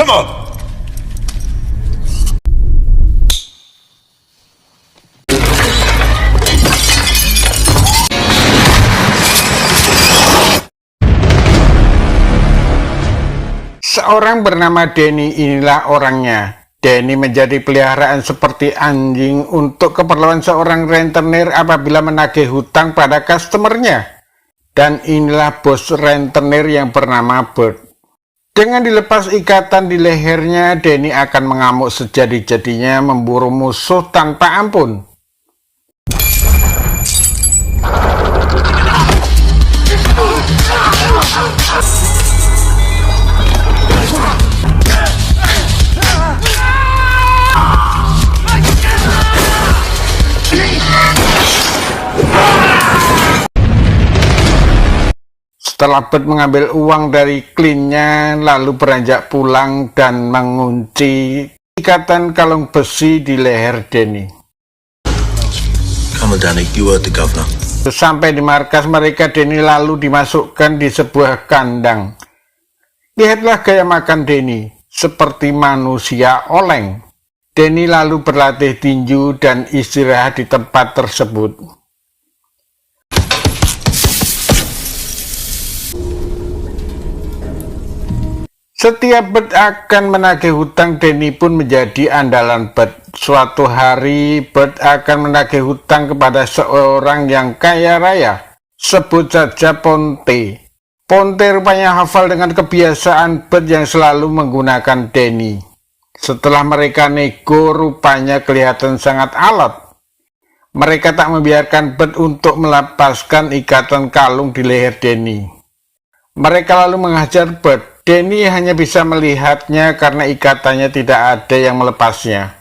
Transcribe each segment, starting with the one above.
Come on! Seorang bernama Denny, inilah orangnya. Denny menjadi peliharaan seperti anjing untuk keperluan seorang rentenir apabila menagih hutang pada customernya. Dan inilah bos rentenir yang bernama Bert. Dengan dilepas ikatan di lehernya, Denny akan mengamuk sejadi-jadinya memburu musuh tanpa ampun. Setelah Bert mengambil uang dari klinnya, lalu beranjak pulang dan mengunci ikatan kalung besi di leher Denny. Come on, Danny, you heard the governor. Sampai di markas mereka, Denny lalu dimasukkan di sebuah kandang. Lihatlah gaya makan Denny, seperti manusia oleng. Denny lalu berlatih tinju dan istirahat di tempat tersebut. Setiap Bert akan menagih hutang, Denny pun menjadi andalan Bert. Suatu hari, Bert akan menagih hutang kepada seorang yang kaya raya. Sebut saja Ponte. Ponte rupanya hafal dengan kebiasaan Bert yang selalu menggunakan Denny. Setelah mereka nego, rupanya kelihatan sangat alot. Mereka tak membiarkan Bert untuk melepaskan ikatan kalung di leher Denny. Mereka lalu menghajar Bert. Denny hanya bisa melihatnya karena ikatannya tidak ada yang melepasnya.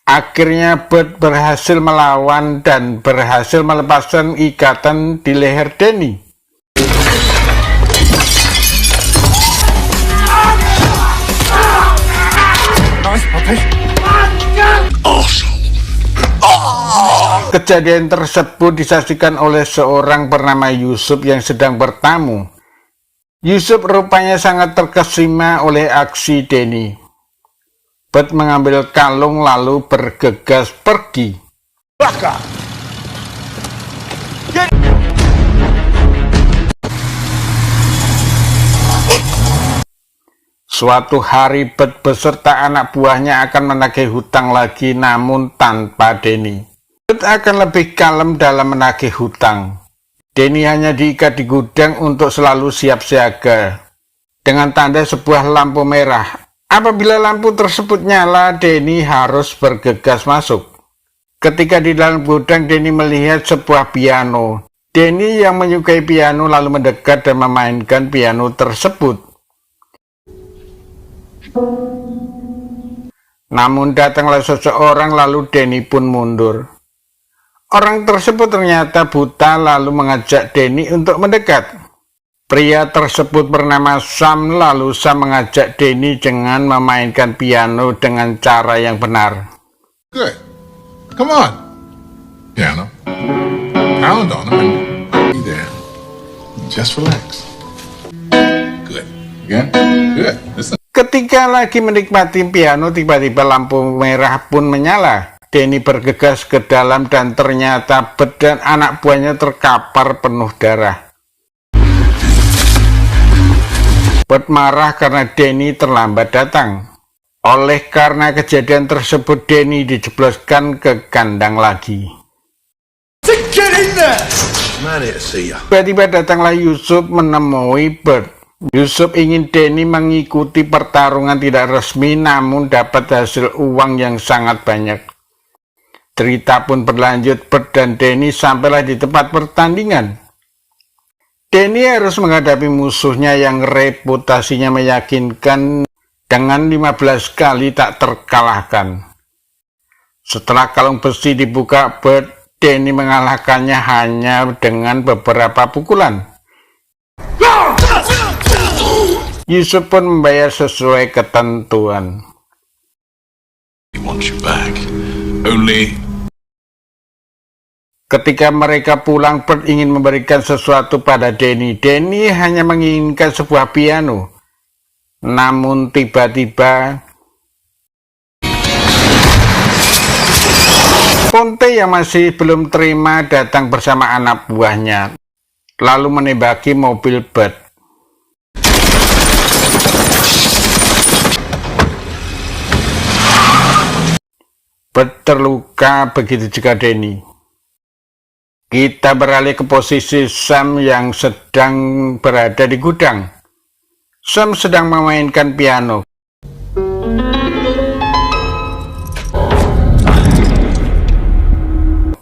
Akhirnya Bert berhasil melawan dan berhasil melepaskan ikatan di leher Denny. Kejadian tersebut disaksikan oleh seorang bernama Yusuf yang sedang bertamu. Yusuf rupanya sangat terkesima oleh aksi Denny. Bert mengambil kalung lalu bergegas pergi. Suatu hari Bert beserta anak buahnya akan menagih hutang lagi, namun tanpa Denny. Bert akan lebih kalem dalam menagih hutang. Denny hanya diikat di gudang untuk selalu siap siaga dengan tanda sebuah lampu merah. Apabila lampu tersebut nyala, Denny harus bergegas masuk. Ketika di dalam gudang, Denny melihat sebuah piano. Denny yang menyukai piano lalu mendekat dan memainkan piano tersebut. Namun datanglah seseorang lalu Denny pun mundur. Orang tersebut ternyata buta lalu mengajak Denny untuk mendekat. Pria tersebut bernama Sam, lalu Sam mengajak Denny dengan memainkan piano dengan cara yang benar. Good. Come on. Piano. Pound on them and be there. Just relax. Good. Again. Good. Listen. Ketika lagi menikmati piano, tiba-tiba lampu merah pun menyala. Denny bergegas ke dalam dan ternyata Bert dan anak buahnya terkapar penuh darah. Bert marah karena Denny terlambat datang. Oleh karena kejadian tersebut, Denny dijebloskan ke kandang lagi. Tiba-tiba datanglah Yusuf menemui Bert. Yusuf ingin Denny mengikuti pertarungan tidak resmi, namun dapat hasil uang yang sangat banyak. Cerita pun berlanjut, Bert dan Denny sampailah di tempat pertandingan. Denny harus menghadapi musuhnya yang reputasinya meyakinkan dengan 15 kali tak terkalahkan. Setelah kalung besi dibuka, Bert, Denny mengalahkannya hanya dengan beberapa pukulan. Yusuf pun membayar sesuai ketentuan. He wants you back. Only Ketika mereka pulang, Bert ingin memberikan sesuatu pada Danny. Danny hanya menginginkan sebuah piano. Namun tiba-tiba Ponte yang masih belum terima datang bersama anak buahnya, lalu menembaki mobil Bert. Bert terluka, begitu juga Danny. Kita beralih ke posisi Sam yang sedang berada di gudang. Sam sedang memainkan piano.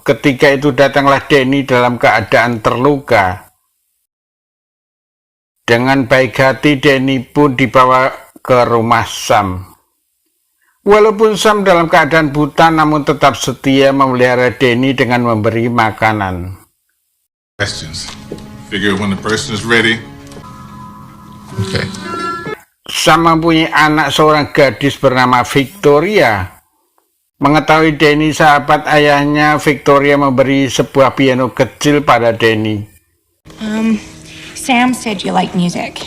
Ketika itu datanglah Danny dalam keadaan terluka. Dengan baik hati Danny pun dibawa ke rumah Sam. Walaupun Sam dalam keadaan buta, namun tetap setia memelihara Danny dengan memberi makanan. Questions. Figure when the person is ready. Okay. Sam mempunyai anak seorang gadis bernama Victoria. Mengetahui Danny sahabat ayahnya, Victoria memberi sebuah piano kecil pada Danny. Sam said you like music.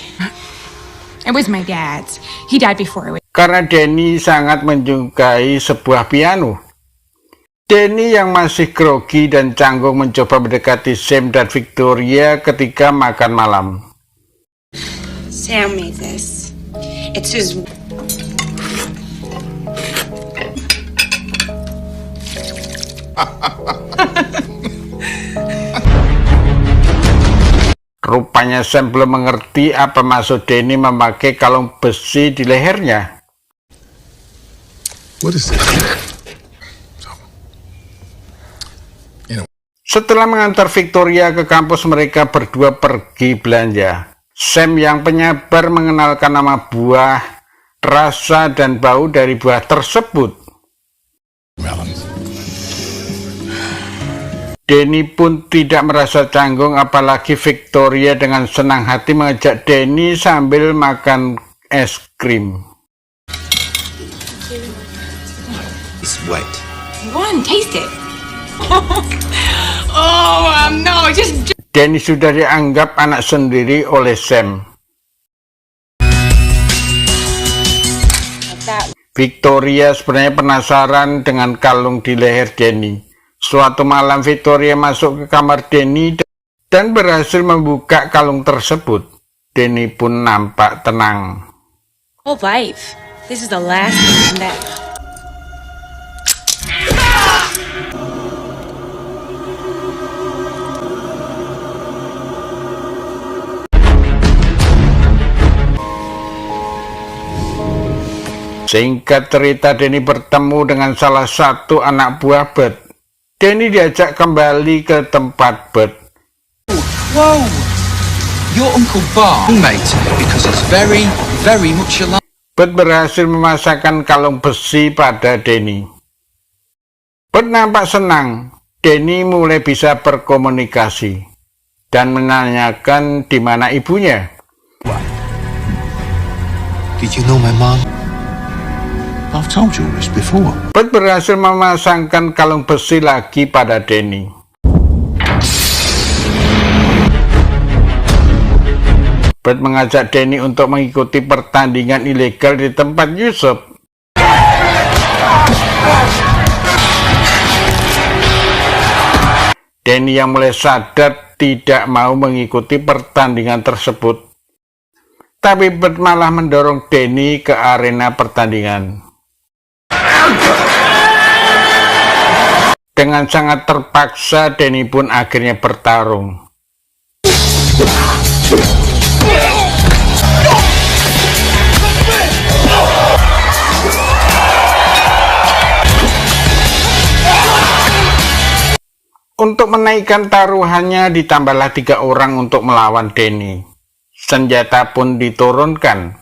It was my dad's. He died before it was. Karena Danny sangat menyukai sebuah piano. Danny yang masih grogi dan canggung mencoba mendekati Sam dan Victoria ketika makan malam. Sam made this. It's his. Rupanya Sam belum mengerti apa maksud Danny memakai kalung besi di lehernya. What is this? Setelah mengantar Victoria ke kampus, mereka berdua pergi belanja. Sam yang penyabar mengenalkan nama buah, rasa, dan bau dari buah tersebut. Melons. Danny pun tidak merasa canggung, apalagi Victoria dengan senang hati mengajak Danny sambil makan es krim. It's wet. Go on, taste it. No, just. Danny sudah dianggap anak sendiri oleh Sam. Victoria sebenarnya penasaran dengan kalung di leher Danny. Suatu malam Victoria masuk ke kamar Danny dan berhasil membuka kalung tersebut. Danny pun nampak tenang. Whole life. This is the last thing that. Singkat cerita, Danny bertemu dengan salah satu anak buah Bert. Danny diajak kembali ke tempat Bert. Whoa! Your Uncle Bart made it because it's very, very much alive. Bert berhasil memasangkan kalung besi pada Danny. Bert nampak senang. Danny mulai bisa berkomunikasi dan menanyakan di mana ibunya. Did you know my mom? I've told you all this before. Bert berhasil memasangkan kalung besi lagi pada Danny. Bert mengajak Danny untuk mengikuti pertandingan ilegal di tempat Yusuf. Danny yang mulai sadar tidak mau mengikuti pertandingan tersebut. Tapi Bert malah mendorong Danny ke arena pertandingan. Dengan sangat terpaksa, Danny pun akhirnya bertarung. Untuk menaikkan taruhannya, ditambahlah 3 orang untuk melawan Danny. Senjata pun diturunkan.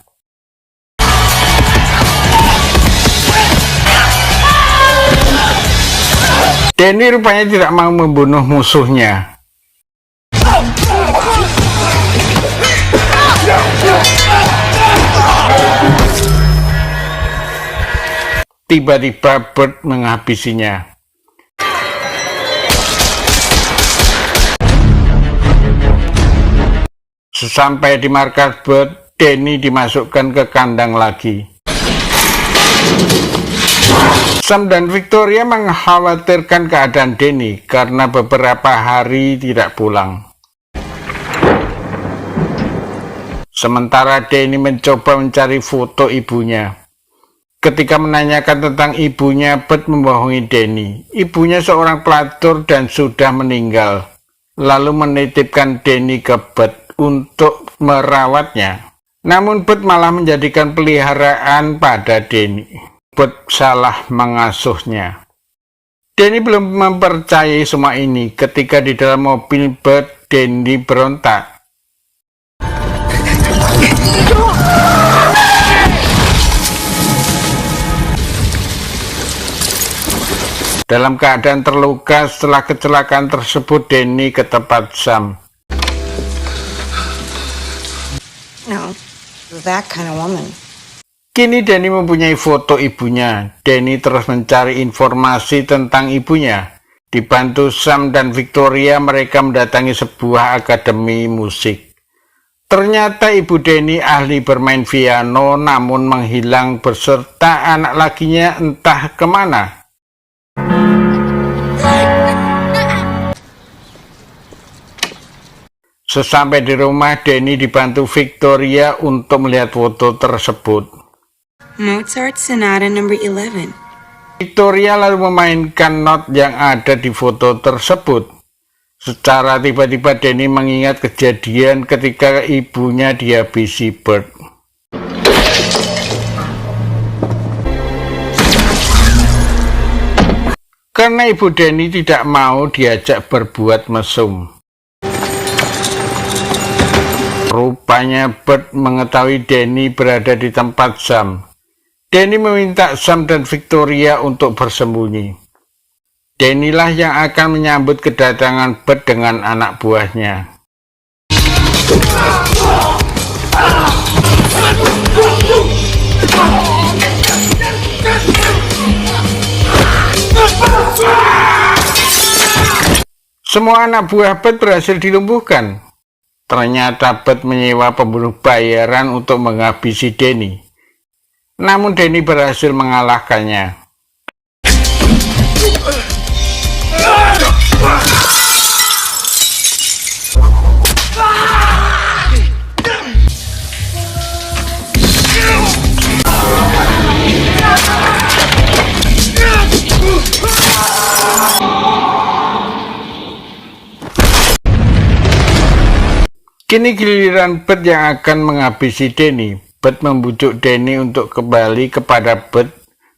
Danny rupanya tidak mau membunuh musuhnya. Tiba-tiba Bert menghabisinya. Sesampai di markas Bud, Danny dimasukkan ke kandang lagi. Sam dan Victoria mengkhawatirkan keadaan Danny karena beberapa hari tidak pulang. Sementara Danny mencoba mencari foto ibunya. Ketika menanyakan tentang ibunya, Bud membohongi Danny. Ibunya seorang pelacur dan sudah meninggal. Lalu menitipkan Danny ke Bud untuk merawatnya. Namun Bud malah menjadikan peliharaan pada Danny. Bud salah mengasuhnya. Danny belum mempercayai semua ini ketika di dalam mobil Bud, Danny berontak. Dalam keadaan terluka setelah kecelakaan tersebut, Danny ke tempat Sam. No, that kind of woman. Kini Danny mempunyai foto ibunya. Danny terus mencari informasi tentang ibunya. Dibantu Sam dan Victoria, mereka mendatangi sebuah akademi musik. Ternyata ibu Danny ahli bermain piano, namun menghilang beserta anak lakinya entah kemana. Sesampai di rumah, Danny dibantu Victoria untuk melihat foto tersebut. Mozart Sonata number 11. Victoria lalu memainkan not yang ada di foto tersebut. Secara tiba-tiba Danny mengingat kejadian ketika ibunya dihabisi Bud. Karena ibu Danny tidak mau diajak berbuat mesum. Rupanya Bud mengetahui Danny berada di tempat Sam. Danny meminta Sam dan Victoria untuk bersembunyi. Danny lah yang akan menyambut kedatangan Bud dengan anak buahnya. Semua anak buah Bud berhasil dilumpuhkan. Ternyata Bud menyewa pembunuh bayaran untuk menghabisi Danny. Namun Danny berhasil mengalahkannya. Kini giliran Bud yang akan menghabisi Danny. Bud membujuk Danny untuk kembali kepada Bud,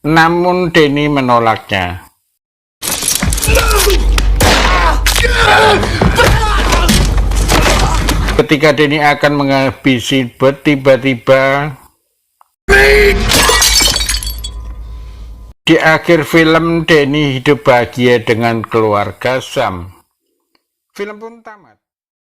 namun Danny menolaknya. Ketika Danny akan menghabisi Bud, tiba-tiba di akhir film Danny hidup bahagia dengan keluarga Sam. Film pun tamat.